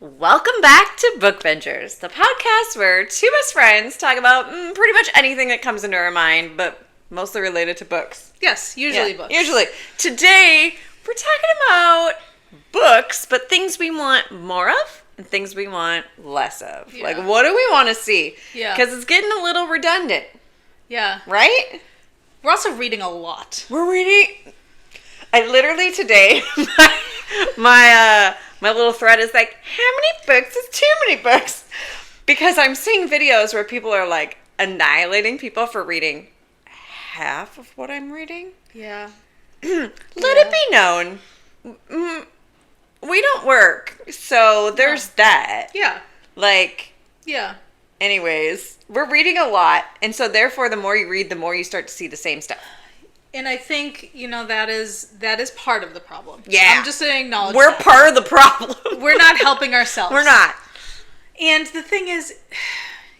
Welcome back to Book Ventures, the podcast where two best friends talk about pretty much anything that comes into our mind, but mostly related to books. Yes, usually books. Usually. Today, we're talking about books, but things we want more of and things we want less of. Yeah. Like, what do we want to see? Yeah. Because it's getting a little redundant. Yeah. Right? We're also reading a lot. We're reading... I literally today, my little thread is like, how many books is too many books? Because I'm seeing videos where people are like annihilating people for reading half of what I'm reading. Yeah. Let it be known, we don't work, so there's that. Yeah. Like, Yeah. anyways, we're reading a lot, and so therefore the more you read, the more you start to see the same stuff. And I think, that is part of the problem. Yeah. I'm just saying acknowledge We're that. part of the problem. We're not helping ourselves. We're not. And the thing is,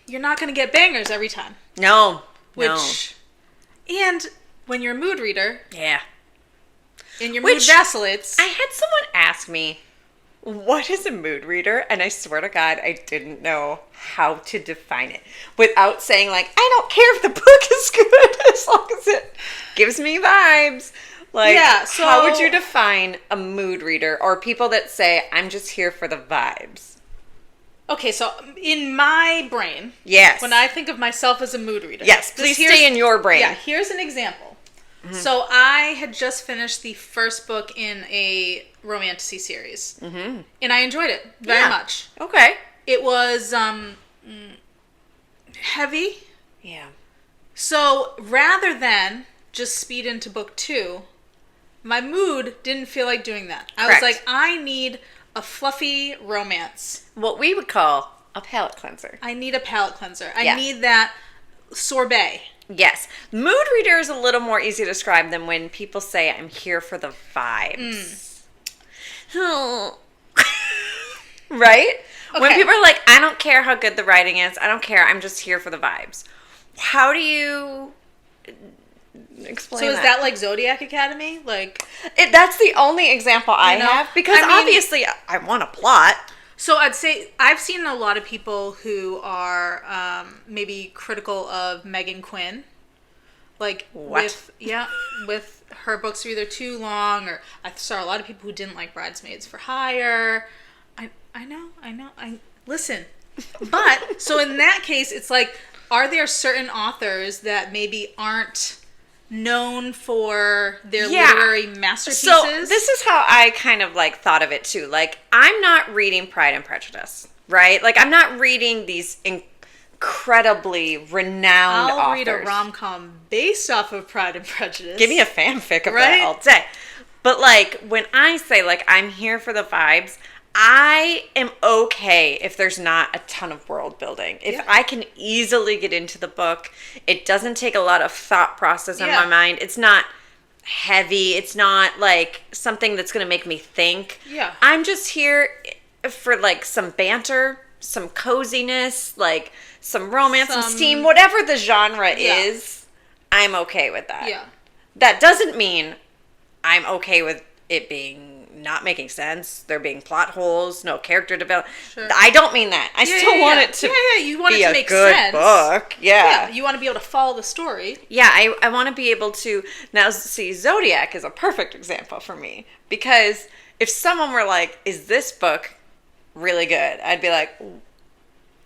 you're not going to get bangers every time. No. And when you're a mood reader, Yeah. and your mood vacillates. I had someone ask me, what is a mood reader? And I swear to God, I didn't know how to define it without saying, like, I don't care if the book is good as long as it gives me vibes. Like, Yeah, so- how would you define a mood reader or people that say, I'm just here for the vibes? Okay, so in my brain, Yes. when I think of myself as a mood reader. Yes, please stay in your brain. Yeah, here's an example. Mm-hmm. So I had just finished the first book in a romantasy series. Mm-hmm. And I enjoyed it very much. Okay. It was heavy. Yeah. So rather than just speed into book 2, my mood didn't feel like doing that. I was like, I need a fluffy romance. What we would call a palate cleanser. I need a palate cleanser. I need that sorbet. Yes. Mood reader is a little more easy to describe than when people say, I'm here for the vibes. Right? Okay. When people are like, I don't care how good the writing is. I don't care. I'm just here for the vibes. How do you explain So is that like Zodiac Academy? Like, that's the only example I have. Because obviously I want a plot. So I'd say I've seen a lot of people who are maybe critical of Megan Quinn, like with her books are either too long, or I saw a lot of people who didn't like Bridesmaids for Hire. I know. Listen, but so in that case, it's like, are there certain authors that maybe aren't known for their literary masterpieces? So this is how I kind of like thought of it too. Like, I'm not reading Pride and Prejudice, right? Like, I'm not reading these incredibly renowned authors. I'll read a rom-com based off of Pride and Prejudice. Give me a fanfic of that all day. But like, when I say like I'm here for the vibes, I am okay if there's not a ton of world building. If I can easily get into the book, it doesn't take a lot of thought process in my mind. It's not heavy. It's not like something that's going to make me think. Yeah. I'm just here for like some banter, some coziness, like some romance, some steam, whatever the genre is. I'm okay with that. Yeah. That doesn't mean I'm okay with it being not making sense, there being plot holes, no character development. Sure. I don't mean that. I still want it to you want be it to a make good sense. book. Yeah. You want to be able to follow the story. Yeah, I want to be able to... Now, see, Zodiac is a perfect example for me. Because if someone were like, is this book really good? I'd be like,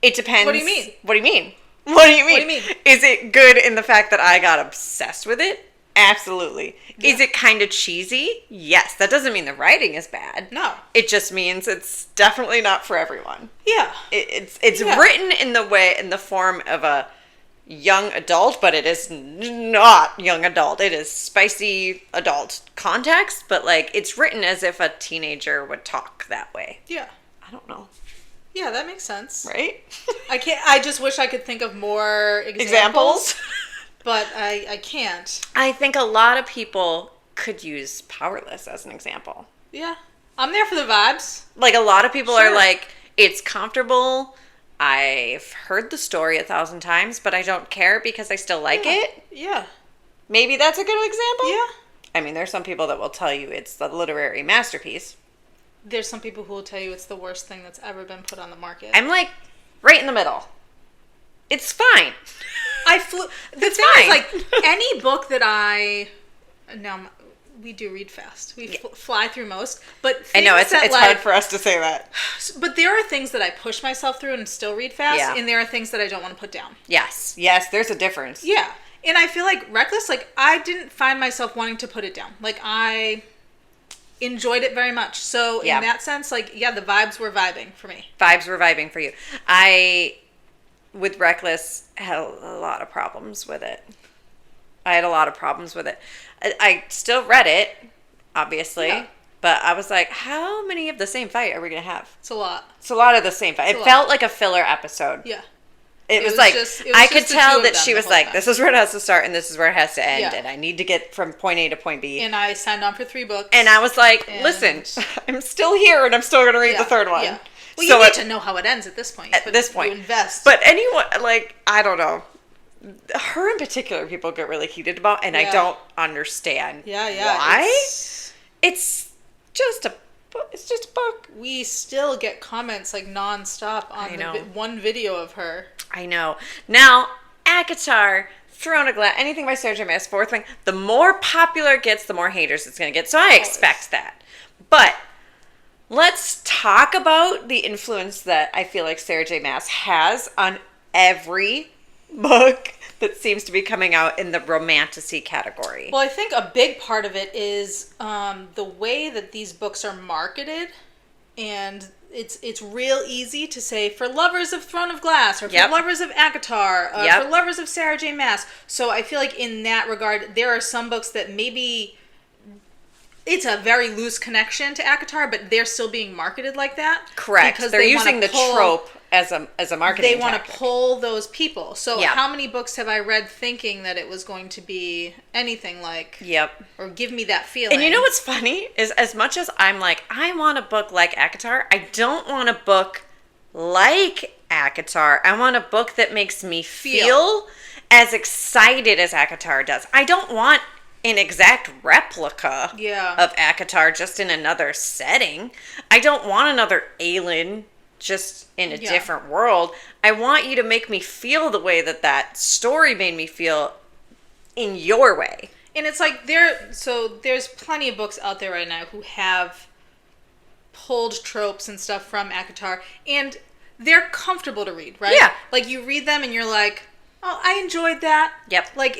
it depends. What do you mean? What do you mean? What do you mean? What do you mean? Is it good in the fact that I got obsessed with it? Absolutely. Yeah. Is it kind of cheesy? Yes. That doesn't mean the writing is bad. No. It just means it's definitely not for everyone. Yeah. It's written in the form of a young adult, but it is not young adult. It is spicy adult context, but like it's written as if a teenager would talk that way. Yeah. I don't know. Yeah, that makes sense. Right? I just wish I could think of more examples? But I can't. I think a lot of people could use Powerless as an example. Yeah. I'm there for the vibes. Like, a lot of people are like, it's comfortable. I've heard the story 1,000 times, but I don't care because I still like it. Yeah. Maybe that's a good example? Yeah. I mean, there's some people that will tell you it's the literary masterpiece. There's some people who will tell you it's the worst thing that's ever been put on the market. I'm like right in the middle. It's fine. The thing is, like, any book that we do read fast. We fly through most. But I know, it's hard for us to say that. But there are things that I push myself through and still read fast, and there are things that I don't want to put down. Yes, there's a difference. Yeah. And I feel like Reckless, like, I didn't find myself wanting to put it down. Like, I enjoyed it very much. So, in that sense, like, the vibes were vibing for me. Vibes were vibing for you. With Reckless, had a lot of problems with it. I had a lot of problems with it. I still read it, obviously, but I was like, how many of the same fight are we going to have? It's a lot. It's a lot of the same fight. It felt like a filler episode. Yeah. It was like, I could tell that she was like, this is where it has to start and this is where it has to end. And I need to get from point A to point B. And I signed on for 3 books. And I was like, listen, I'm still here and I'm still going to read the third one. Yeah. Well, you need to know how it ends at this point. At this point. You invest. But anyone, like, I don't know. Her in particular, people get really heated about, and I don't understand why. It's just a book. We still get comments like nonstop on one video of her. I know. Now, ACOTAR, Throne of Glass, anything by Sarah J. Maas, fourth thing, the more popular it gets, the more haters it's going to get. So I expect that. But let's talk about the influence that I feel like Sarah J. Maas has on every book that seems to be coming out in the romantasy category. Well, I think a big part of it is the way that these books are marketed, and it's real easy to say for lovers of Throne of Glass or for lovers of ACOTAR, for lovers of Sarah J. Maas. So I feel like in that regard, there are some books that maybe it's a very loose connection to ACOTAR, but they're still being marketed like that. Correct. Because they're using the trope as a marketing They want tactic. to pull those people. So how many books have I read thinking that it was going to be anything like... Or give me that feeling. And you know what's funny? Is as much as I'm like, I want a book like ACOTAR, I don't want a book like ACOTAR. I want a book that makes me feel as excited as ACOTAR does. I don't want an exact replica of ACOTAR just in another setting. I don't want another Aelin just in a different world. I want you to make me feel the way that story made me feel in your way. And it's like there's plenty of books out there right now who have pulled tropes and stuff from ACOTAR, and they're comfortable to read, right? Yeah. Like you read them and you're like, oh, I enjoyed that. Yep. Like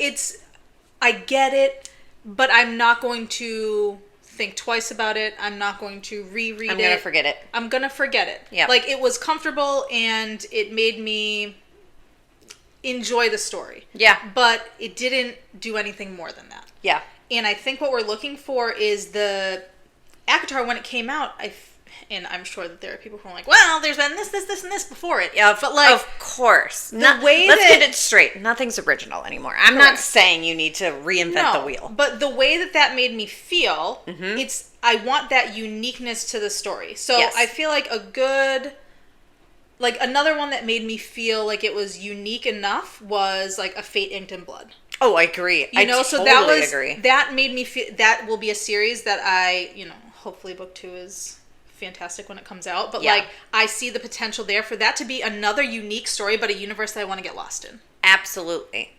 I get it, but I'm not going to think twice about it. I'm not going to reread it. I'm going to forget it. I'm going to forget it. Yeah. Like, it was comfortable, and it made me enjoy the story. Yeah. But it didn't do anything more than that. Yeah. And I think what we're looking for is the ACOTAR, when it came out, and I'm sure that there are people who are like, well, there's been this, and this before it. Yeah, but like, of course. Let's get it straight. Nothing's original anymore. I'm not saying you need to reinvent the wheel. But the way that made me feel, I want that uniqueness to the story. So I feel like another one that made me feel like it was unique enough was like A Fate Inked in Blood. Oh, I agree. I totally agree. That made me feel, that will be a series that hopefully book 2 is fantastic when it comes out, but like I see the potential there for that to be another unique story, but a universe that I want to get lost in. Absolutely.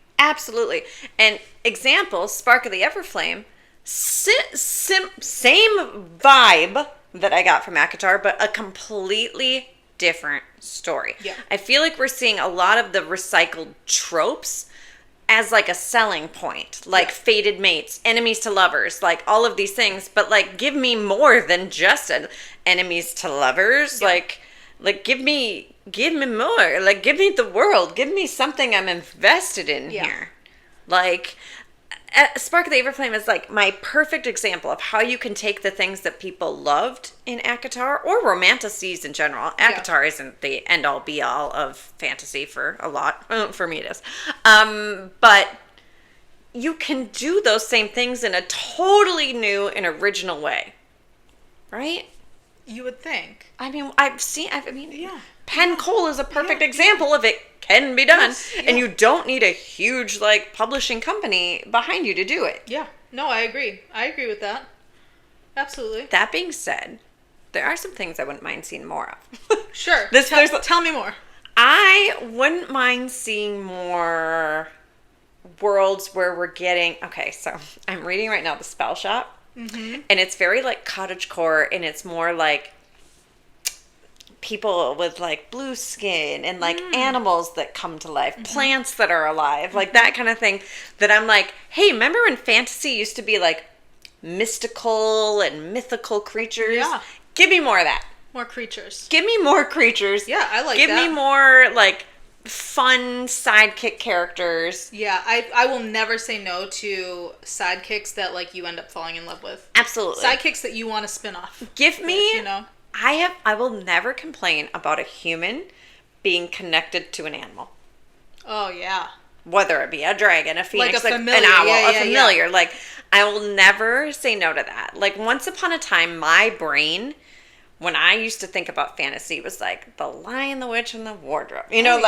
And example, Spark of the Everflame, same vibe that I got from ACOTAR, but a completely different story. Yeah. I feel like we're seeing a lot of the recycled tropes as like a selling point, like fated mates, enemies to lovers, like all of these things, but like give me more than just enemies to lovers. Like give me more, like give me the world, give me something I'm invested in here. Like Spark of the Everflame is like my perfect example of how you can take the things that people loved in ACOTAR or romantasies in general. ACOTAR isn't the end all be all of fantasy for a lot. For me it is. But you can do those same things in a totally new and original way. Right? You would think. I mean, Penn Cole is a perfect example of it can be done. Yes, and you don't need a huge like publishing company behind you to do it. Yeah. No, I agree. I agree with that. Absolutely. That being said, there are some things I wouldn't mind seeing more of. Sure. Tell me more. I wouldn't mind seeing more worlds where we're getting... Okay, so I'm reading right now The Spell Shop. Mm-hmm. And it's very like cottagecore, and it's more like people with like blue skin and like animals that come to life, plants that are alive, like that kind of thing. That I'm like, hey, remember when fantasy used to be like mystical and mythical creatures? Yeah. Give me more of that. More creatures. Give me more creatures. Yeah, I like that. Give me more like fun sidekick characters. Yeah, I will never say no to sidekicks that like you end up falling in love with. Absolutely. Sidekicks that you want to spin off. Give me, you know. I will never complain about a human being connected to an animal. Oh yeah. Whether it be a dragon, a phoenix, like an owl, a familiar. Like, I will never say no to that. Like, once upon a time, my brain, when I used to think about fantasy, was like the Lion, the Witch, and the Wardrobe. You know,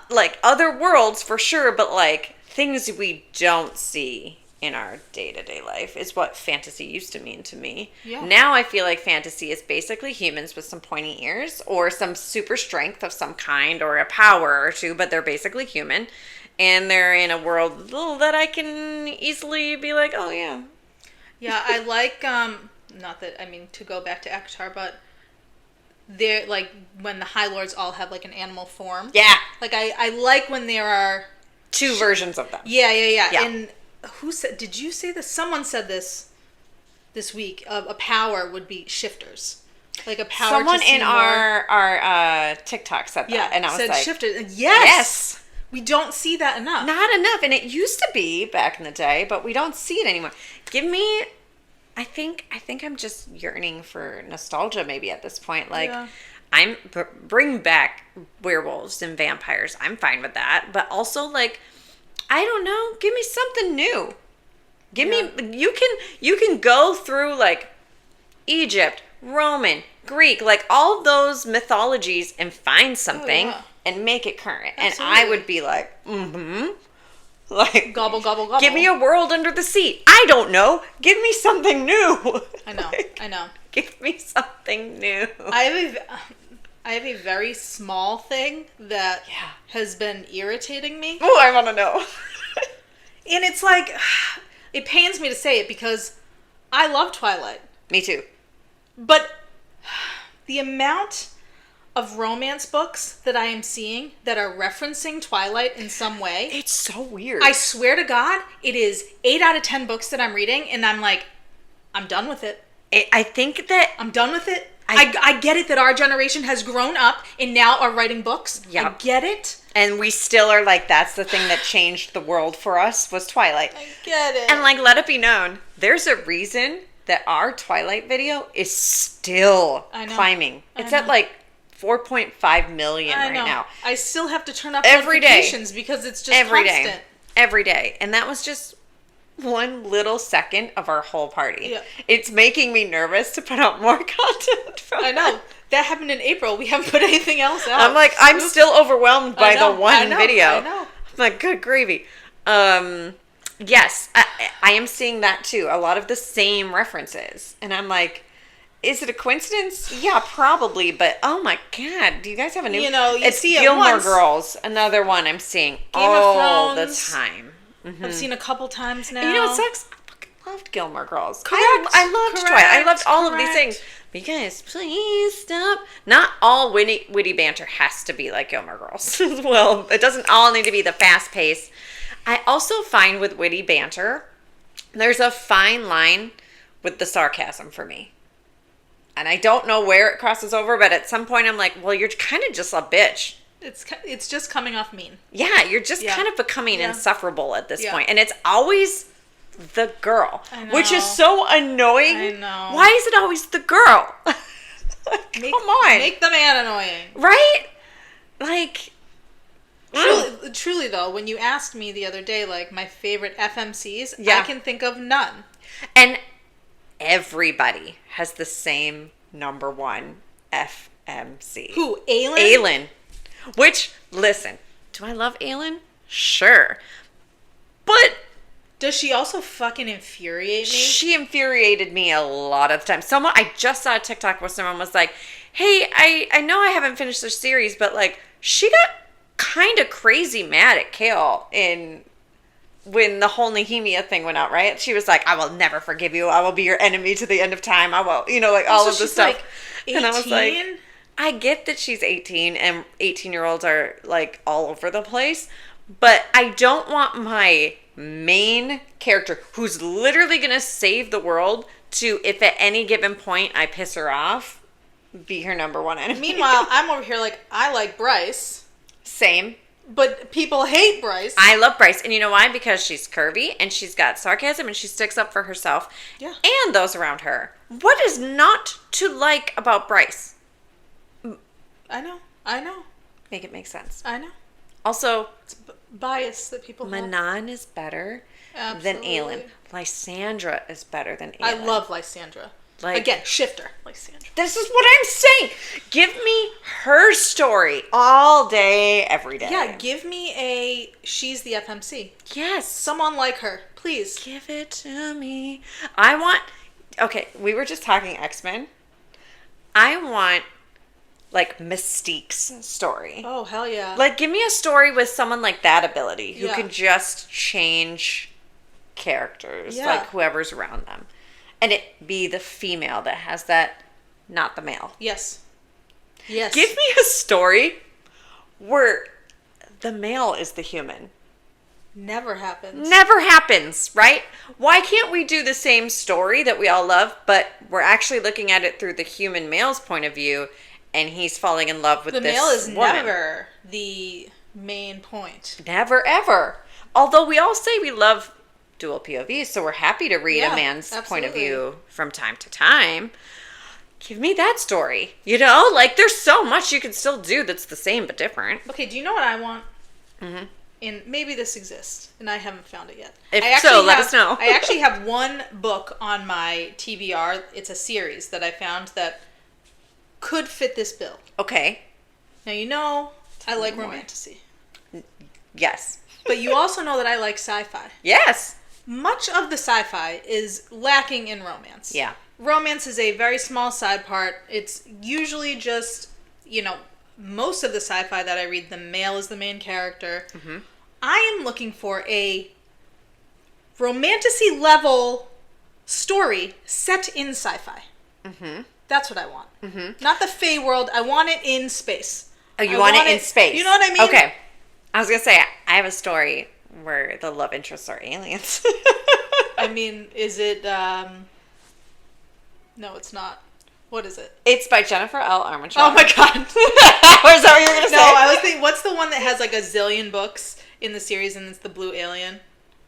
like other worlds for sure, but like things we don't see in our day-to-day life is what fantasy used to mean to me. Yeah. Now I feel like fantasy is basically humans with some pointy ears or some super strength of some kind or a power or two, but they're basically human. And they're in a world that I can easily be like, oh, yeah. Yeah, I like, not that, I mean, to go back to Akatar, but they're, like, when the High Lords all have, like, an animal form. Yeah. Like, I like when there are... two versions of them. Yeah. And who said, did you say this? Someone said this week. A power would be shifters. Like, a power Someone to see in our TikTok said that. Yeah, and I was said like... shifters. Yes! We don't see that enough. Not enough. And it used to be back in the day, but we don't see it anymore. Give me... I think I'm just yearning for nostalgia maybe at this point. Like, bring back werewolves and vampires. I'm fine with that. But also, like, I don't know. Give me something new. Give me... You can go through, like, Egypt, Roman, Greek, like, all those mythologies and find something... and make it current. Absolutely. And I would be like, like, gobble, gobble, gobble. Give me a world under the sea. I don't know. Give me something new. I know. I know. Give me something new. I have a very small thing that has been irritating me. Oh, I want to know. And it's like, it pains me to say it because I love Twilight. Me too. But the amount of romance books that I am seeing that are referencing Twilight in some way. It's so weird. I swear to God, it is 8 out of 10 books that I'm reading, and I'm like, I'm done with it. I think that... I'm done with it. I get it that our generation has grown up and now are writing books. Yep. I get it. And we still are like, that's the thing that changed the world for us was Twilight. I get it. And like, let it be known, there's a reason that our Twilight video is still climbing. It's at like 4.5 million right now. I still have to turn up every notifications day because it's just constant. Every day. And that was just one little second of our whole party. Yeah. It's making me nervous to put out more content from I know. That happened in April. We haven't put anything else out. I'm like, I'm still overwhelmed by the one video. I know. I'm like, good gravy. Yes, I am seeing that too. A lot of the same references. And I'm like, is it a coincidence? Yeah, probably. But oh my God, do you guys have a new? It's see Gilmore Girls. Another one I'm seeing all the time. Mm-hmm. I've seen a couple times now. And you know what sucks? I fucking loved Gilmore Girls. I loved Twilight. I loved all of these things. But you guys, please stop. Not all witty banter has to be like Gilmore Girls. Well, it doesn't all need to be the fast pace. I also find with witty banter, there's a fine line with the sarcasm for me. And I don't know where it crosses over, but at some point I'm like, well, you're kind of just a bitch. It's just coming off mean. Yeah, you're just kind of becoming insufferable at this point. And it's always the girl, which is so annoying. I know. Why is it always the girl? Come on. Make the man annoying. Right? Like... Truly, though, when you asked me the other day, like, my favorite FMCs, I can think of none. And everybody has the same number one FMC. Who? Aelin? Aelin. Which, listen, do I love Aelin? Sure. But Does she also fucking infuriate me? She infuriated me a lot of the time. I just saw a TikTok where someone was like, hey, I know I haven't finished the series, but like, she got kind of crazy mad at Kale when the whole Nehemia thing went out, right? She was like, I will never forgive you. I will be your enemy to the end of time. I will, like all of this stuff. Like 18? And I was like, I get that she's 18 and 18-year-olds are like all over the place, but I don't want my main character who's literally going to save the world to, if at any given point I piss her off, be her number one enemy. Meanwhile, I'm over here like, I like Bryce. Same. But people hate Bryce. I love Bryce. And you know why? Because she's curvy and she's got sarcasm and she sticks up for herself and those around her. What is not to like about Bryce? I know. Make it make sense. I know. Also, it's bias that people have. Manon is better than Aelin. Lysandra is better than Aelin. I love Lysandra. Like, again, shifter, Lysandra. This is what I'm saying. Give me her story all day, every day. Yeah, give me she's the FMC. Yes. Someone like her, please. Give it to me. Okay, we were just talking X-Men. I want like Mystique's story. Oh, hell yeah. Like, give me a story with someone like that ability who can just change characters, like whoever's around them. And it be the female that has that, not the male. Yes. Give me a story where the male is the human. Never happens, right? Why can't we do the same story that we all love, but we're actually looking at it through the human male's point of view, and he's falling in love with this woman. The male is never the main point. Never, ever. Although we all say we love dual POVs, so we're happy to read a man's point of view from time to time. Give me that story. Like, there's so much you can still do that's the same but different. Okay, do you know what I want? Mm-hmm. And maybe this exists, and I haven't found it yet. If so, let us know. I actually have one book on my TBR. It's a series that I found that could fit this bill. Okay. Now, I like romantasy. Yes. But you also know that I like sci-fi. Yes. Much of the sci-fi is lacking in romance. Yeah. Romance is a very small side part. It's usually just, most of the sci-fi that I read, the male is the main character. Mm-hmm. I am looking for a romantasy level story set in sci-fi. Mm-hmm. That's what I want. Mm-hmm. Not the Fae world. I want it in space. Oh, you want it in space? You know what I mean? Okay. I was going to say, I have a story where the love interests are aliens. I mean, is it... No, it's not. What is it? It's by Jennifer L. Armentrout. Oh my god. Was that what you were going to say? No, I was thinking, what's the one that has like a zillion books in the series and it's the blue alien?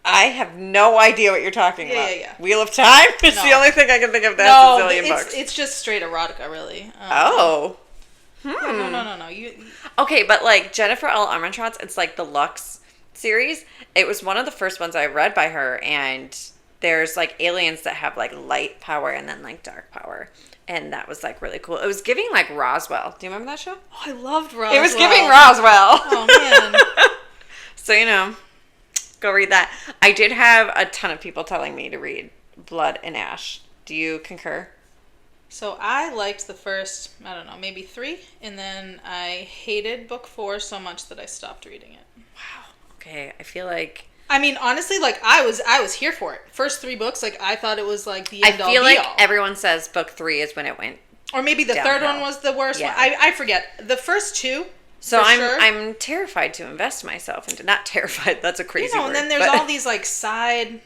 I have no idea what you're talking about. Yeah. Wheel of Time? It's the only thing I can think of that has a zillion books. It's just straight erotica, really. Oh. Yeah, no. Okay, but like Jennifer L. Armentrout's, it's like the Lux series. It was one of the first ones I read by her, and there's like aliens that have like light power and then like dark power. And that was like really cool. It was giving like Roswell. Do you remember that show? Oh, I loved Roswell. It was giving Roswell. Oh, man. So, go read that. I did have a ton of people telling me to read Blood and Ash. Do you concur? So I liked the first, I don't know, maybe 3. And then I hated book 4 so much that I stopped reading it. Wow. Okay. I feel like... I mean, honestly, like, I was here for it. First 3 books, like, I thought it was, like, the end all be all. I feel like everyone says book 3 is when it went Or maybe the downhill. third one was the worst one. I forget. The first 2, so I'm terrified to invest myself into... Not terrified, that's a crazy word. And then there's all these, like, side...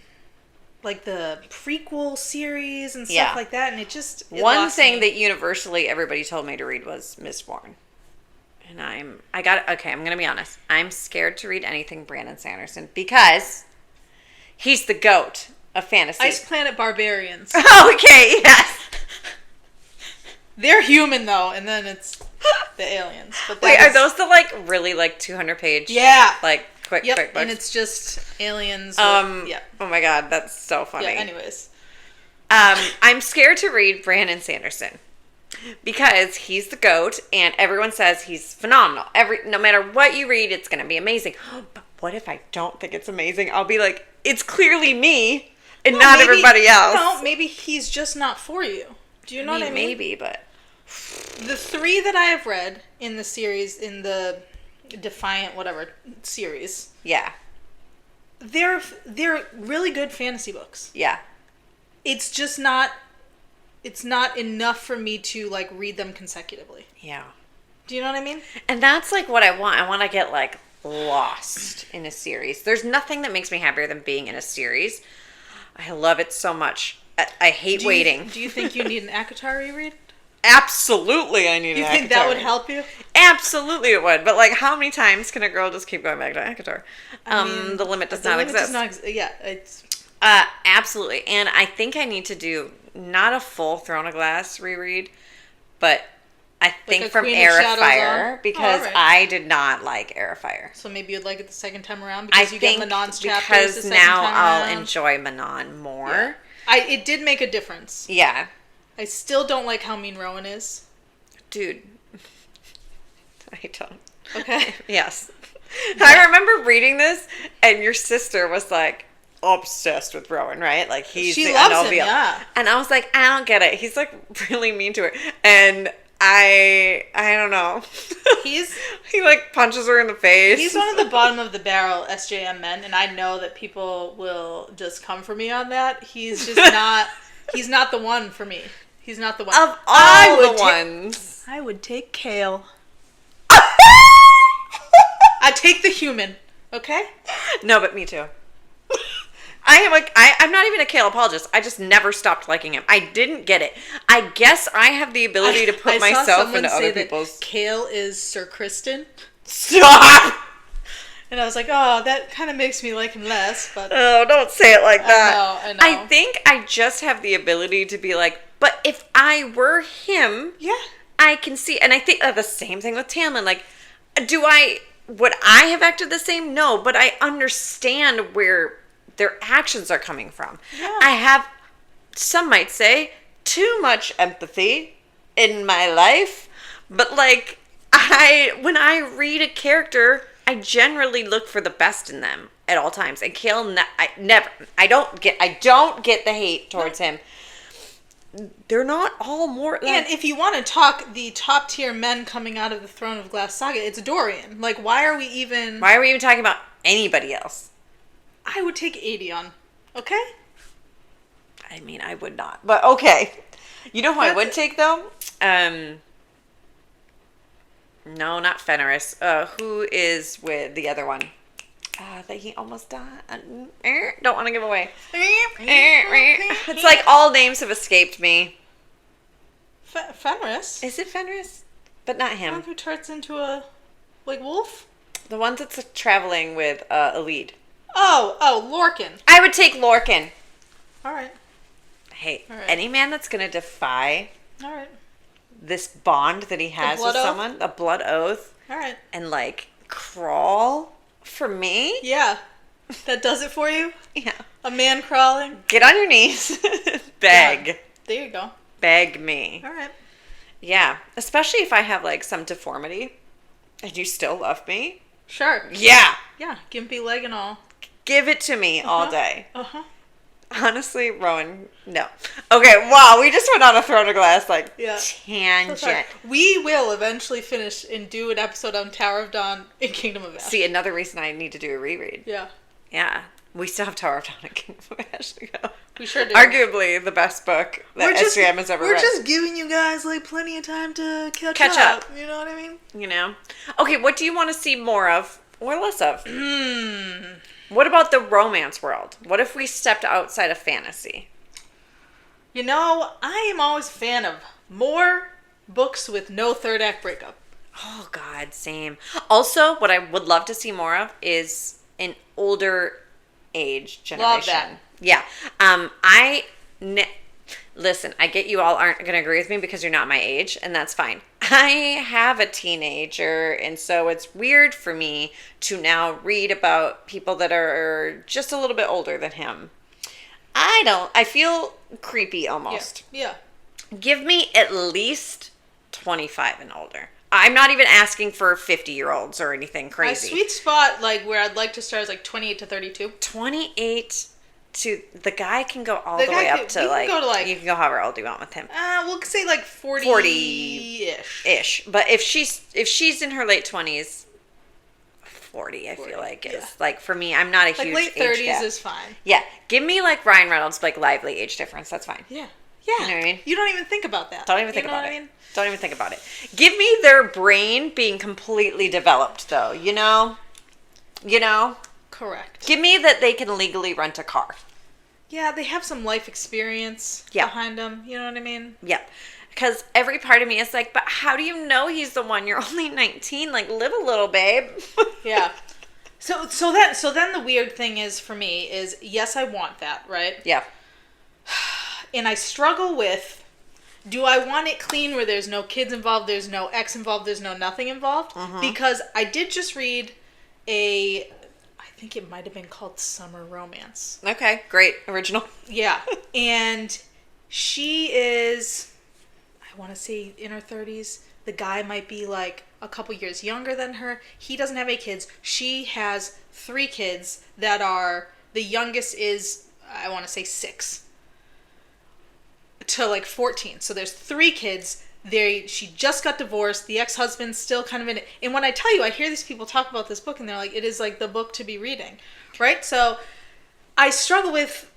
Like, the prequel series and stuff like that, and it One thing that universally everybody told me to read was Mistborn. And I'm going to be honest. I'm scared to read anything Brandon Sanderson because he's the GOAT of fantasy. Ice Planet Barbarians. Okay, yes. They're human, though, and then it's the aliens. But wait, are those the, like, really, like, 200-page? Yeah. Like, quick books? And it's just aliens. Oh, my God, that's so funny. Yeah, anyways. I'm scared to read Brandon Sanderson because he's the GOAT, and everyone says he's phenomenal. No matter what you read, it's going to be amazing. But what if I don't think it's amazing? I'll be like, it's clearly me and not everybody else. No, maybe he's just not for you. Do you know what I mean? Maybe, but the 3 that I have read in the series, in the Defiant whatever series, yeah, they're really good fantasy books. Yeah. It's just not. It's not enough for me to like read them consecutively. Yeah. Do you know what I mean? And that's like what I want. I want to get like lost in a series. There's nothing that makes me happier than being in a series. I love it so much. I hate waiting. Do you think you need an ACOTAR reread? Absolutely, I need an ACOTAR. You think that would help you? Absolutely, it would. But like, how many times can a girl just keep going back to ACOTAR? The limit does not exist. Yeah, it's. Absolutely, and I think I need to do not a full Throne of Glass reread, but I think from Air of Fire, because I did not like Air of Fire. So maybe you'd like it the second time around because you get Manon's chapters the second time around. Because now I'll enjoy Manon more. Yeah. It did make a difference. Yeah. I still don't like how mean Rowan is. Dude. I don't. Okay. Yes. Yeah. I remember reading this, and your sister was like obsessed with Rowan, right? Like she loves him, yeah. And I was like, I don't get it. He's like really mean to her, and I don't know. He like punches her in the face. He's one of the bottom of the barrel SJM men, and I know that people will just come for me on that. He's just not. He's not the one for me. He's not the one. Of all the ones, I would take Kale. I take the human. Okay. No, but me too. I'm not even a Kale apologist. I just never stopped liking him. I didn't get it. I guess I have the ability to put myself into other people's. Kale is Sir Kristen. Stop! And I was like, oh, that kind of makes me like him less. But oh, don't say it like that. I know. I think I just have the ability to be like, but if I were him, yeah, I can see. And I think the same thing with Tamlin. Like, would I have acted the same? No, but I understand where their actions are coming from. Yeah. I have, some might say, too much empathy in my life, but like when I read a character, I generally look for the best in them at all times. And Kale, I don't get the hate towards him. They're not all more. Like, and if you want to talk the top tier men coming out of the Throne of Glass saga, it's Dorian. Like, why are we even talking about anybody else? I would take Aedion. Okay? I mean, I would not. But okay. You know who I would take, though? No, not Fenris. Who is with the other one? That he almost died. Don't want to give away. It's like all names have escaped me. Fenris? Is it Fenris? But not him. The one who turns into a wolf? The one that's traveling with a lead. Oh, Lorcan. I would take Lorcan. All right. Hey, any man that's going to defy this bond that he has with someone, a blood oath, and like crawl for me? Yeah. That does it for you? Yeah. A man crawling? Get on your knees. Beg. Yeah. There you go. Beg me. All right. Yeah. Especially if I have like some deformity and you still love me. Sure. Yeah. Yeah. Gimpy leg and all. Give it to me all day. Uh-huh. Honestly, Rowan, no. Okay, wow, we just went on a Throne of Glass, tangent. So we will eventually finish and do an episode on Tower of Dawn and Kingdom of Ash. See, another reason I need to do a reread. Yeah. Yeah. We still have Tower of Dawn and Kingdom of Ash to go. We sure do. Arguably the best book that SJM has ever read. We're just giving you guys, plenty of time to catch up. You know what I mean? You know? Okay, what do you want to see more of or less of? What about the romance world? What if we stepped outside of fantasy? You know, I am always a fan of more books with no third act breakup. Oh, God, same. Also, what I would love to see more of is an older age generation. Love that. Yeah. Listen, I get you all aren't going to agree with me because you're not my age, and that's fine. I have a teenager, and so it's weird for me to now read about people that are just a little bit older than him. I feel creepy almost. Yeah. Give me at least 25 and older. I'm not even asking for 50-year-olds or anything My crazy. sweet spot, like where I'd like to start, is like 28 to 32. 28 to the guy can go all The the guy way up can- to we can like, go to, like- you can go however old you want with him. We'll say like 40 40 ish. But if she's in her late 20s, 40 I 40, feel like is yeah. like, for me, I'm not a Like huge late age 30s gap. is fine. Yeah, give me like Ryan Reynolds, like lively age difference. That's fine. Yeah. You know what I mean? You don't even think about that. Don't even think You know about what it. I mean? Don't even think about it. Give me their brain being completely developed, though. You know. Correct. Give me that they can legally rent a car. Yeah, they have some life experience Yeah. behind them. You know what I mean? Yep. Because every part of me is like, but how do you know he's the one? You're only 19. Like, live a little, babe. Yeah. So then the weird thing is for me is, yes, I want that, right? Yeah. And I struggle with, do I want it clean where there's no kids involved, there's no ex involved, there's no nothing involved? Because I did just read I think it might have been called Summer Romance. Okay. Great. Original. Yeah. And she is, I want to say in her 30s. The guy might be like a couple years younger than her. He doesn't have any kids. She has 3 kids that are, the youngest is, I want to say 6 to like 14. So there's 3 kids. She just got divorced. The ex-husband's still kind of in it. And when I tell you, I hear these people talk about this book and they're like, it is like the book to be reading. Right? So I struggle with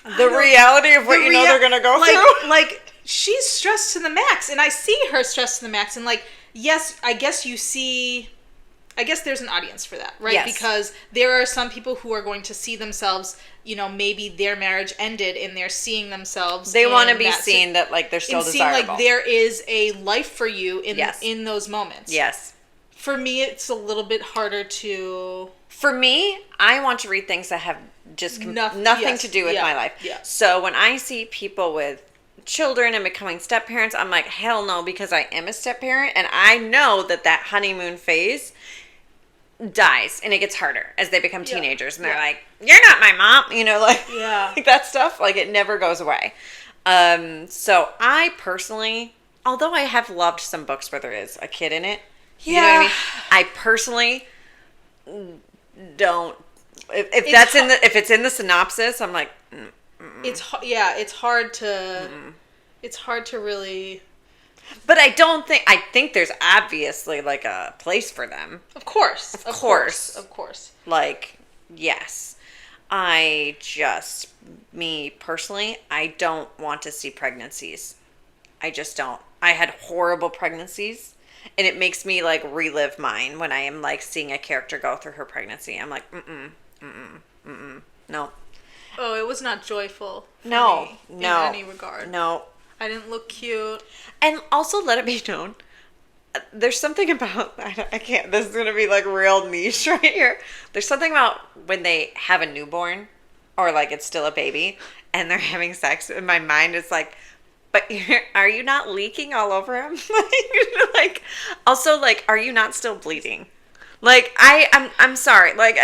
The reality of what you know they're going to go through. Like, she's stressed to the max, and I see her stressed to the max, and like, yes, I guess there's an audience for that, right? Yes. Because there are some people who are going to see themselves, maybe their marriage ended and they're seeing themselves. They want to be that seen that like they're still and seeing desirable. like there is a life for you Yes. in those moments. Yes. For me, it's a little bit harder to. For me, I want to read things that have just nothing yes, to do with yeah, my life. yeah. So when I see people with children and becoming step parents, I'm like, hell no, because I am a step parent and I know that honeymoon phase dies and it gets harder as they become teenagers and they're like, you're not my mom, like that stuff, like it never goes away. So I personally, although I have loved some books where there is a kid in it, you know what I mean? I personally don't. If it's in the synopsis, I'm like, it's hard to. It's hard to really. But I think there's obviously like a place for them. Of course. Of course. Like, yes. Me personally, I don't want to see pregnancies. I just don't. I had horrible pregnancies, and it makes me like relive mine when I am like seeing a character go through her pregnancy. I'm like, no. Oh, it was not joyful for No, me no. in any regard. No. I didn't look cute. And also let it be known, there's something about, I can't, this is going to be like real niche right here. There's something about when they have a newborn or like it's still a baby and they're having sex, in my mind it's like, but are you not leaking all over him? Like, also like, are you not still bleeding? Like, I'm sorry. Like,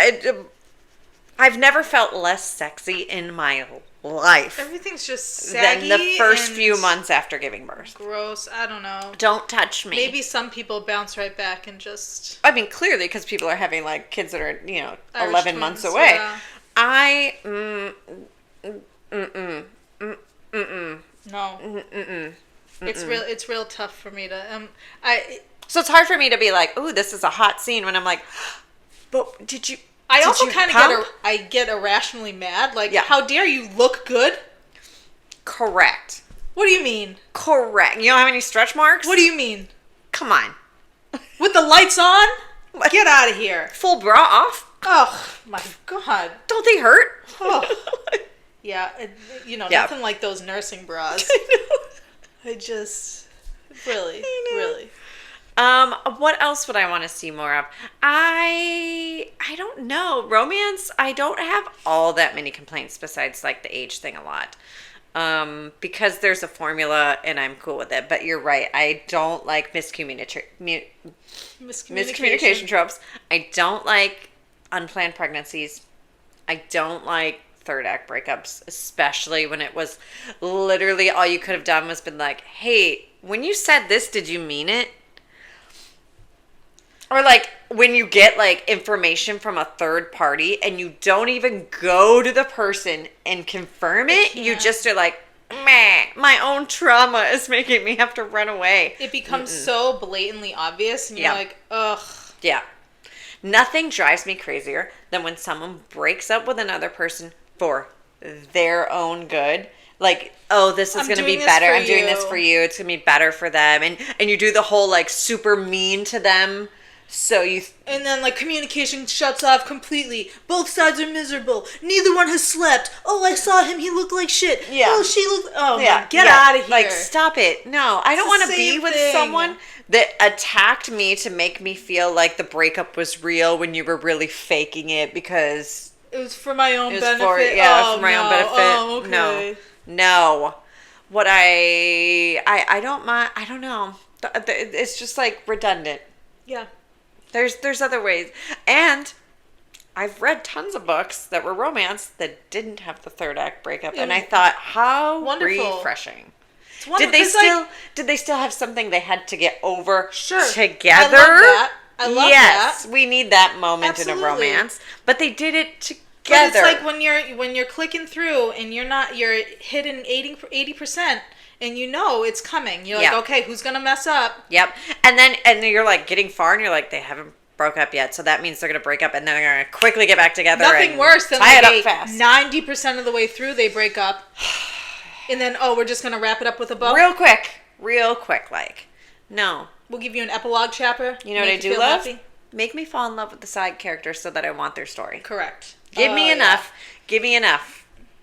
I've never felt less sexy in my life. Everything's just saggy than the first and few months after giving birth. Gross. I don't know. Don't touch me. Maybe some people bounce right back and just. I mean, clearly, because people are having like kids that are, Irish 11 twins, months away. Yeah. No. It's real tough for me to. So it's hard for me to be like, ooh, this is a hot scene when I'm like, but did you? I also you kind of get irrationally mad. Like, how dare you look good? Correct. What do you mean? Correct. You don't have any stretch marks? What do you mean? Come on. With the lights on? Get out of here. Full bra off? Oh, my God. Don't they hurt? Oh. Yeah, nothing like those nursing bras. I just, really. What else would I want to see more of? I don't know. Romance, I don't have all that many complaints besides like the age thing a lot. Because there's a formula and I'm cool with it. But you're right. I don't like miscommunication tropes. I don't like unplanned pregnancies. I don't like third act breakups, especially when it was literally all you could have done was been like, hey, when you said this, did you mean it? Or like when you get like information from a third party and you don't even go to the person and confirm it, you just are like, meh, my own trauma is making me have to run away. It becomes so blatantly obvious and you're like, ugh. Yeah. Nothing drives me crazier than when someone breaks up with another person for their own good. Like, oh, this is going to be better. I'm doing this for you. It's going to be better for them. And you do the whole, like, super mean to them. So you... And then, like, communication shuts off completely. Both sides are miserable. Neither one has slept. Oh, I saw him. He looked like shit. Yeah. Oh, she looked... Oh, yeah. Get out of here. Like, stop it. No, I don't want to be with someone that attacked me to make me feel like the breakup was real when you were really faking it because... It was for my own benefit. For my own benefit. Oh, okay. No. What I don't mind... I don't know. It's just, like, redundant. Yeah. There's other ways. And I've read tons of books that were romance that didn't have the third act breakup. And I thought, how refreshing. Did they still have something they had to get over together? I love that. We need that moment in a romance. But they did it together. But it's like when you're clicking through and you're hitting 80%. And you know it's coming. You're like, okay, who's going to mess up? Yep. And then you're like getting far and you're like, they haven't broke up yet. So that means they're going to break up and then they're going to quickly get back together. Nothing worse than like 90% of the way through they break up. And then, we're just going to wrap it up with a bow? Real quick, like. No. We'll give you an epilogue chapter. You know what I do love? Happy? Make me fall in love with the side characters so that I want their story. Correct. Give me enough. Yeah. Give me enough.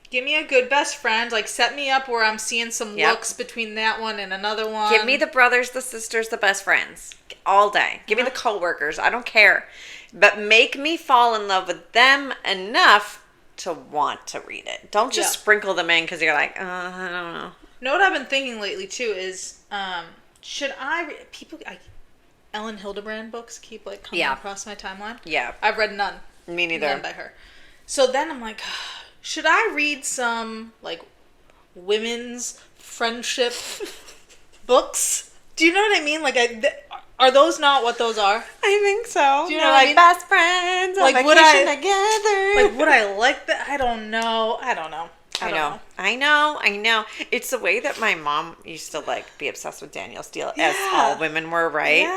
Give me a good best friend. Like, set me up where I'm seeing some looks between that one and another one. Give me the brothers, the sisters, the best friends. All day. Give me the co-workers. I don't care. But make me fall in love with them enough to want to read it. Don't just sprinkle them in because you're like, I don't know. Know what I've been thinking lately, too, is should I... Ellen Hildebrand books keep, like, coming across my timeline. Yeah. I've read none. Me neither. None by her. So then I'm like... Should I read some, like, women's friendship books? Do you know what I mean? Like, are those not what those are? I think so. Do you know what I mean? Best friends on vacation together. Like, would I like that? I don't know. I know. It's the way that my mom used to, like, be obsessed with Danielle Steele, as all women were, right?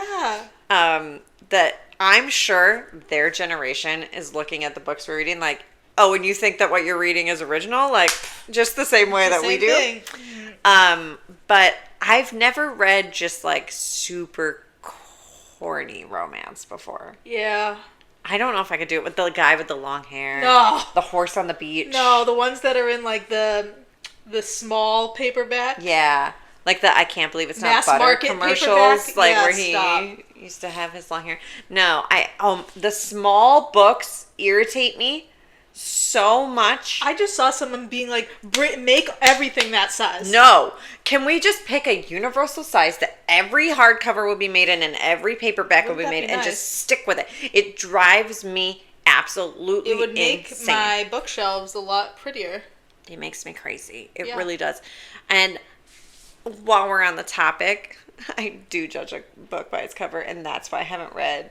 Yeah. That I'm sure their generation is looking at the books we're reading like, oh, and you think that what you're reading is original? Like, just the same way that we do? Thing. But I've never read just, like, super corny romance before. Yeah. I don't know if I could do it with the guy with the long hair. No. The horse on the beach. No, the ones that are in, like, the small paperback. Yeah. Like the I can't believe it's not butter commercials. Paperback? Like, where he used to have his long hair. No, the small books irritate me so much. I just saw someone being like, make everything that size. No. Can we just pick a universal size that every hardcover will be made in and every paperback will be made and just stick with it? It drives me absolutely insane. It would make my bookshelves a lot prettier. It makes me crazy. It really does. And while we're on the topic, I do judge a book by its cover, and that's why I haven't read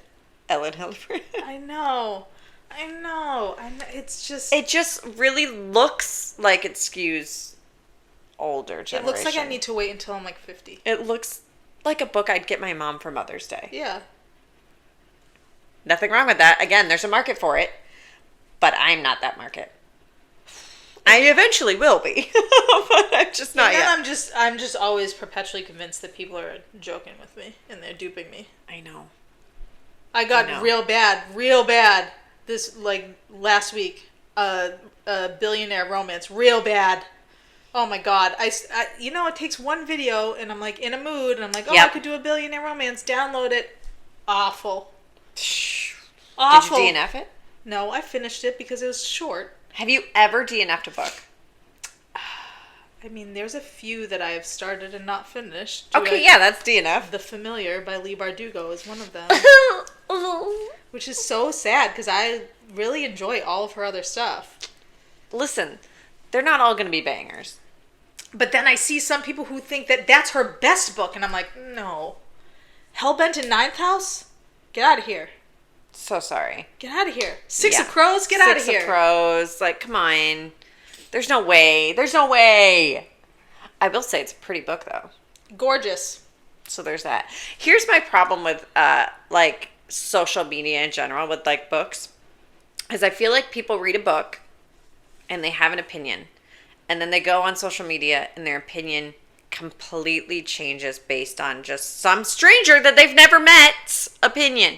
Ellen Hildebrand. I know. It's just... It just really looks like it skews older generation. It looks like I need to wait until I'm like 50. It looks like a book I'd get my mom for Mother's Day. Yeah. Nothing wrong with that. Again, there's a market for it, but I'm not that market. I eventually will be, but I'm just not yet. I'm just always perpetually convinced that people are joking with me and they're duping me. I know. I got real bad. This, like, last week, a billionaire romance, real bad. Oh my God. It takes one video and I'm like in a mood and I'm like, I could do a billionaire romance, download it. Awful. Awful. Did you DNF it? No, I finished it because it was short. Have you ever DNF'd a book? I mean, there's a few that I have started and not finished. That's DNF. The Familiar by Leigh Bardugo is one of them. Which is so sad because I really enjoy all of her other stuff. listen, they're not all going to be bangers. But then I see some people who think that that's her best book, and I'm like, no. Hellbent in Ninth House? Get out of here. So sorry. Get out of here. Six of Crows? Get out of here. Six of Crows. Like, come on. There's no way. There's no way. I will say it's a pretty book, though. Gorgeous. So there's that. Here's my problem with, like, social media in general with, like, books. Is I feel like people read a book and they have an opinion. And then they go on social media and their opinion completely changes based on just some stranger that they've never met's opinion.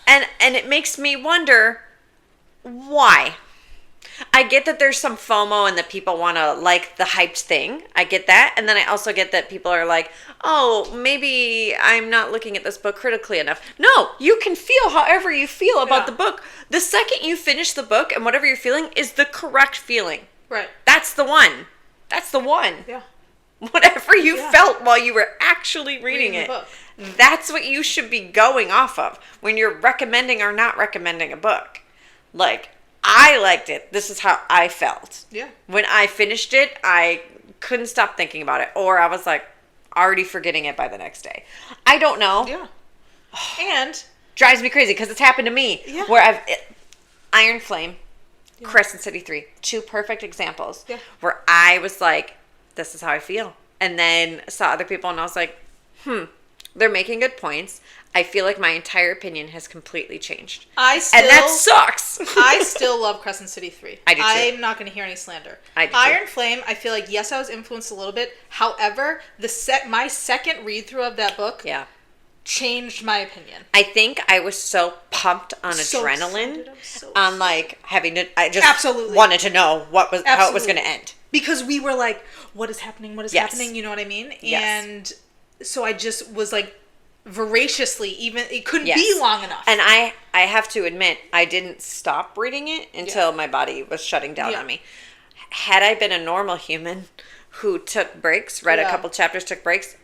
And it makes me wonder why. I get that there's some FOMO and that people want to like the hyped thing. I get that. And then I also get that people are like, oh, maybe I'm not looking at this book critically enough. No, you can feel however you feel about the book. The second you finish the book and whatever you're feeling is the correct feeling. Right. That's the one. That's the one. Yeah. Whatever you felt while you were actually reading it. The book. That's what you should be going off of when you're recommending or not recommending a book. Like, I liked it. This is how I felt. Yeah. When I finished it, I couldn't stop thinking about it. Or I was like, already forgetting it by the next day. I don't know. Yeah. And drives me crazy because it's happened to me. Yeah. Where Iron Flame, Crescent City 3, two perfect examples. Yeah. Where I was like, this is how I feel. And then saw other people and I was like, they're making good points. I feel like my entire opinion has completely changed. And that sucks. I still love Crescent City 3. I do too. I'm not going to hear any slander. I do Iron too. Flame, I feel like, yes, I was influenced a little bit. However, my second read-through of that book changed my opinion. I think I was so pumped on adrenaline, on like having to, I just wanted to know how it was going to end. Because we were like, what is happening? What is happening? You know what I mean? Yes. And so I just was like, voraciously, even it couldn't be long enough. And I have to admit, I didn't stop reading it until my body was shutting down on me. Had I been a normal human who took breaks, read a couple chapters, took breaks,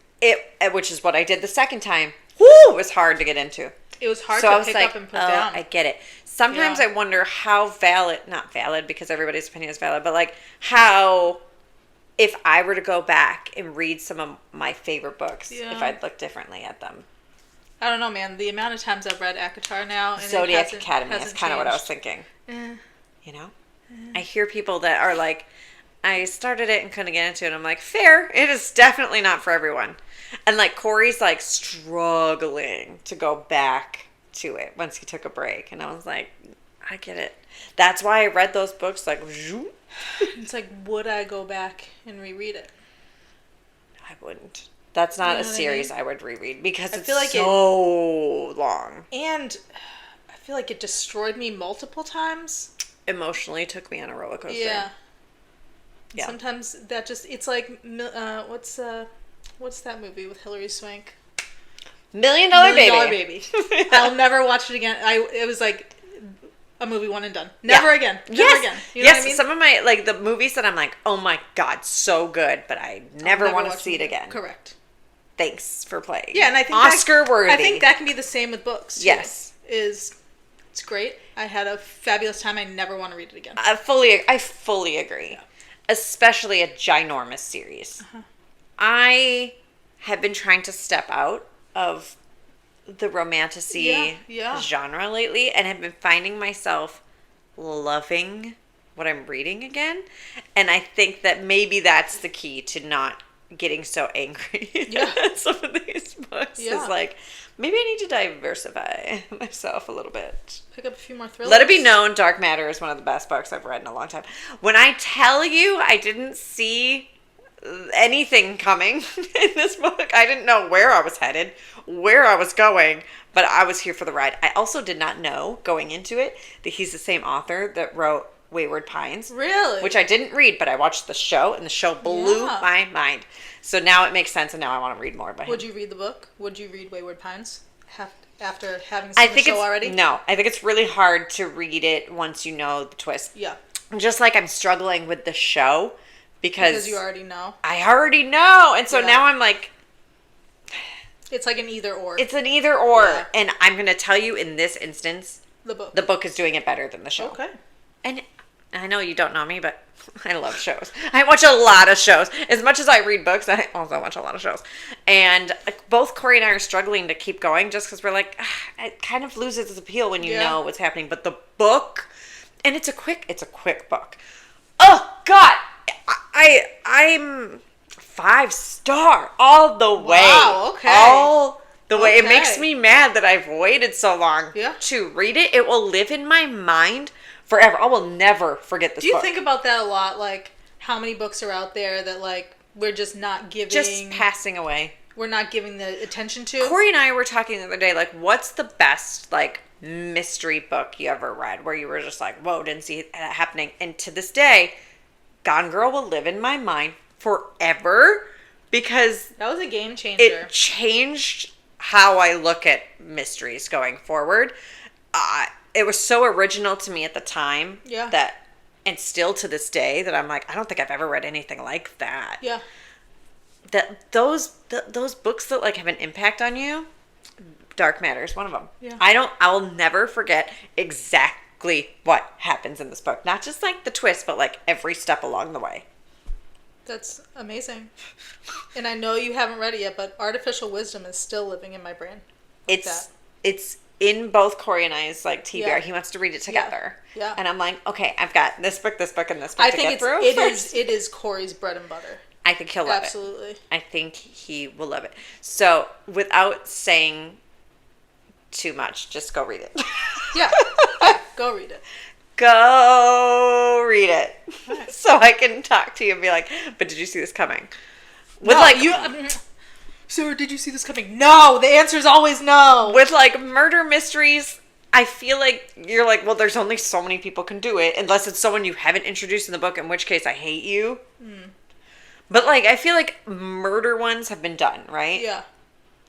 which is what I did the second time. Woo! It was hard to get into. It was hard to pick up and put down. I get it. Sometimes I wonder how not valid because everybody's opinion is valid, but like how, if I were to go back and read some of my favorite books, if I'd look differently at them. I don't know, man. The amount of times I've read ACOTAR now. And Zodiac Academy is kind of what I was thinking. You know? I hear people that are like, I started it and couldn't get into it. I'm like, fair. It is definitely not for everyone. And like Corey's like struggling to go back to it once he took a break. And I was like, I get it. That's why I read those books like, it's like, would I go back and reread it? I wouldn't. That's not a series I would reread because it's so long. And I feel like it destroyed me multiple times. Emotionally took me on a roller coaster. Yeah. Sometimes that just, it's like, what's that movie with Hilary Swank? $1 Million Baby. $1 Million Baby. I'll never watch it again. It was like a movie one and done. Never again. Never again. You know what I mean? Some of my, like the movies that I'm like, oh my God, so good, but I never want to see it again. Correct. Thanks for playing. Yeah, and I think Oscar worthy. I think that can be the same with books. Too. Yes. It's great. I had a fabulous time. I never want to read it again. I fully agree. Yeah. Especially a ginormous series. I have been trying to step out of the romantasy genre lately and have been finding myself loving what I'm reading again. And I think that maybe that's the key to not getting so angry at some of these books. Is like, maybe I need to diversify myself a little bit. Pick up a few more thrillers. Let it be known, Dark Matter is one of the best books I've read in a long time. When I tell you I didn't see anything coming in this book, I didn't know where I was headed, where I was going, but I was here for the ride. I also did not know going into it that he's the same author that wrote Wayward Pines. Really? Which I didn't read, but I watched the show, and the show blew my mind. So now it makes sense, and now I want to read more by him. Would you read the book? Would you read Wayward Pines after having seen the show already? No. I think it's really hard to read it once you know the twist. Yeah. Just like I'm struggling with the show because you already know. I already know. And so now I'm like... It's like an either or. It's an either or. Yeah. And I'm going to tell you in this instance... The book. The book is doing it better than the show. Okay. And I know you don't know me, but I love shows. I watch a lot of shows. As much as I read books, I also watch a lot of shows. And both Corey and I are struggling to keep going just because we're like, it kind of loses its appeal when you know what's happening. But the book, and it's a quick book. Oh, God. I'm 5-star all the way. Wow, okay. All the way. It makes me mad that I've waited so long to read it. It will live in my mind forever. I will never forget this book. Do you think about that a lot? Like, how many books are out there that, like, we're just not giving... Just passing away. We're not giving the attention to? Corey and I were talking the other day, like, what's the best, like, mystery book you ever read where you were just like, whoa, didn't see that happening? And to this day, Gone Girl will live in my mind forever because... That was a game changer. It changed how I look at mysteries going forward. It was so original to me at the time that, and still to this day, that I'm like, I don't think I've ever read anything like that. Yeah. That those books that like have an impact on you, Dark Matter is one of them. Yeah. I will never forget exactly what happens in this book. Not just like the twist, but like every step along the way. That's amazing. And I know you haven't read it yet, but Artificial Wisdom is still living in my brain. It's in both Corey and I's like TBR. Yeah. He wants to read it together. Yeah. And I'm like, okay, I've got this book, and this book I to think get through. It is Corey's bread and butter. I think he'll love it. Absolutely. I think he will love it. So, without saying too much, just go read it. Yeah. Go read it. Go read it. Right. So I can talk to you and be like, but did you see this coming? With So did you see this coming? No, the answer is always no. With like murder mysteries, I feel like you're like, well, there's only so many people can do it unless it's someone you haven't introduced in the book, in which case I hate you. But like, I feel like murder ones have been done, right? Yeah.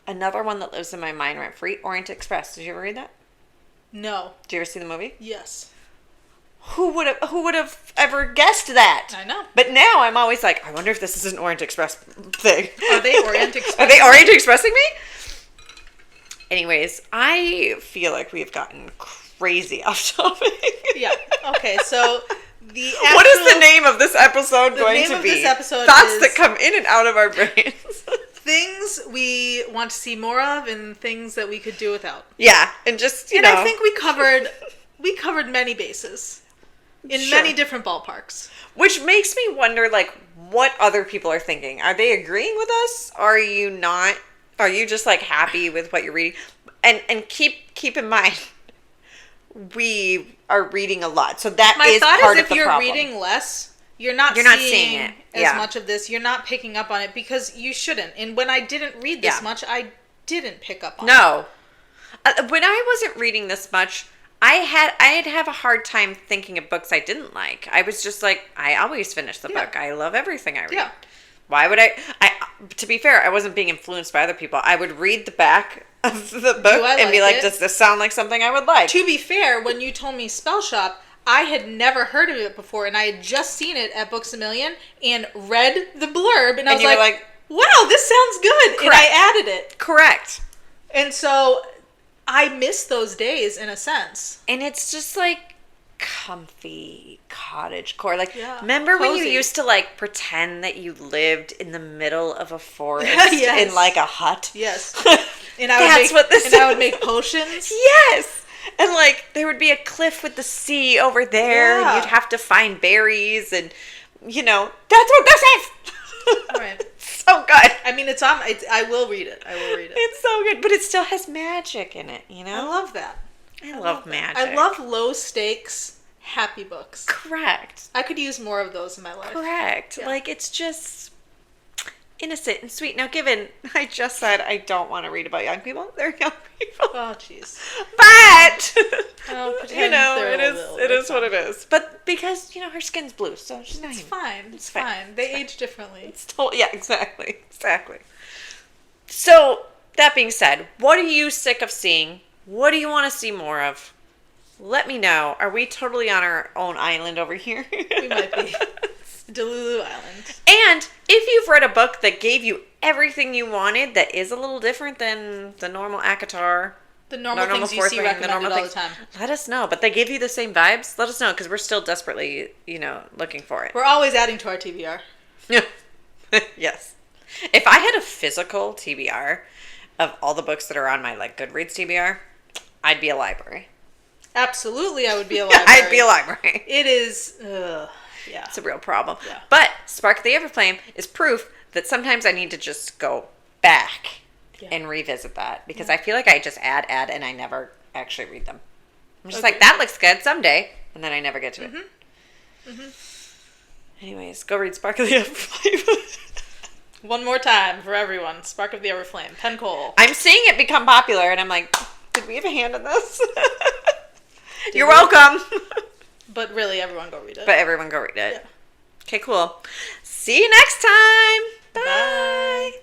Another one that lives in my mind rent free, Orient Express. Did you ever read that? No. Did you ever see the movie? Yes. Who would have ever guessed that? I know. But now I'm always like, I wonder if this is an Orient Express thing. Are they Orient Express? Are they Orient Expressing me? Anyways, I feel like we've gotten crazy off topic. Yeah. Okay, so what is the name of this episode going to be? The name of this episode Thoughts that come in and out of our brains. Things we want to see more of and things that we could do without. Yeah, and just, you know. And I think we covered many bases. In many different ballparks. Which makes me wonder, like, what other people are thinking. Are they agreeing with us? Are you not? Are you just, like, happy with what you're reading? And keep in mind, we are reading a lot. So that is part of the problem. My thought is if you're reading less, you're not seeing it as much of this. You're not picking up on it because you shouldn't. And when I didn't read this much, I didn't pick up on it. No. When I wasn't reading this much, I'd have a hard time thinking of books I didn't like. I was just like, I always finish the book. I love everything I read. Yeah. Why would I? To be fair, I wasn't being influenced by other people. I would read the back of the book and be like, does this sound like something I would like? To be fair, when you told me Spell Shop, I had never heard of it before, and I had just seen it at Books A Million and read the blurb, and I was like, wow, this sounds good. Correct. And I added it. Correct. And so I miss those days in a sense. And it's just like comfy cottage core. Like, remember when you used to like pretend that you lived in the middle of a forest in like a hut? Yes. And I would make potions. Yes. And like there would be a cliff with the sea over there and you'd have to find berries and you know, that's what this is. Right. So good. I mean, I will read it. It's so good, but it still has magic in it, you know? I love that. I love magic. I love low stakes, happy books. Correct. I could use more of those in my life. Correct. Yeah. Like, it's just innocent and sweet. Now, given I just said I don't want to read about young people, they're young people. Oh, jeez. But, you know, it is what it is. But because, you know, her skin's blue, so she's not even. Fine. It's fine. They age differently. Yeah, exactly. So, that being said, what are you sick of seeing? What do you want to see more of? Let me know. Are we totally on our own island over here? We might be. Delulu Island. And if you've read a book that gave you everything you wanted that is a little different than the normal ACOTAR The normal things you see recommended all the time. Let us know. But they give you the same vibes? Let us know, because we're still desperately, looking for it. We're always adding to our TBR. Yes. If I had a physical TBR of all the books that are on my Goodreads TBR, I'd be a library. Absolutely, I would be a library. I'd be a library. It is, yeah. It's a real problem. Yeah. But Spark of the Everflame is proof that sometimes I need to just go back and revisit that, because I feel like I just add, and I never actually read them. I'm just like, that looks good someday, and then I never get to it. Anyways, go read Spark of the Everflame. One more time for everyone. Spark of the Everflame. Penn Cole. I'm seeing it become popular, and I'm like, did we have a hand in this? You're welcome. But really, everyone go read it. Yeah. Okay, cool. See you next time. Bye.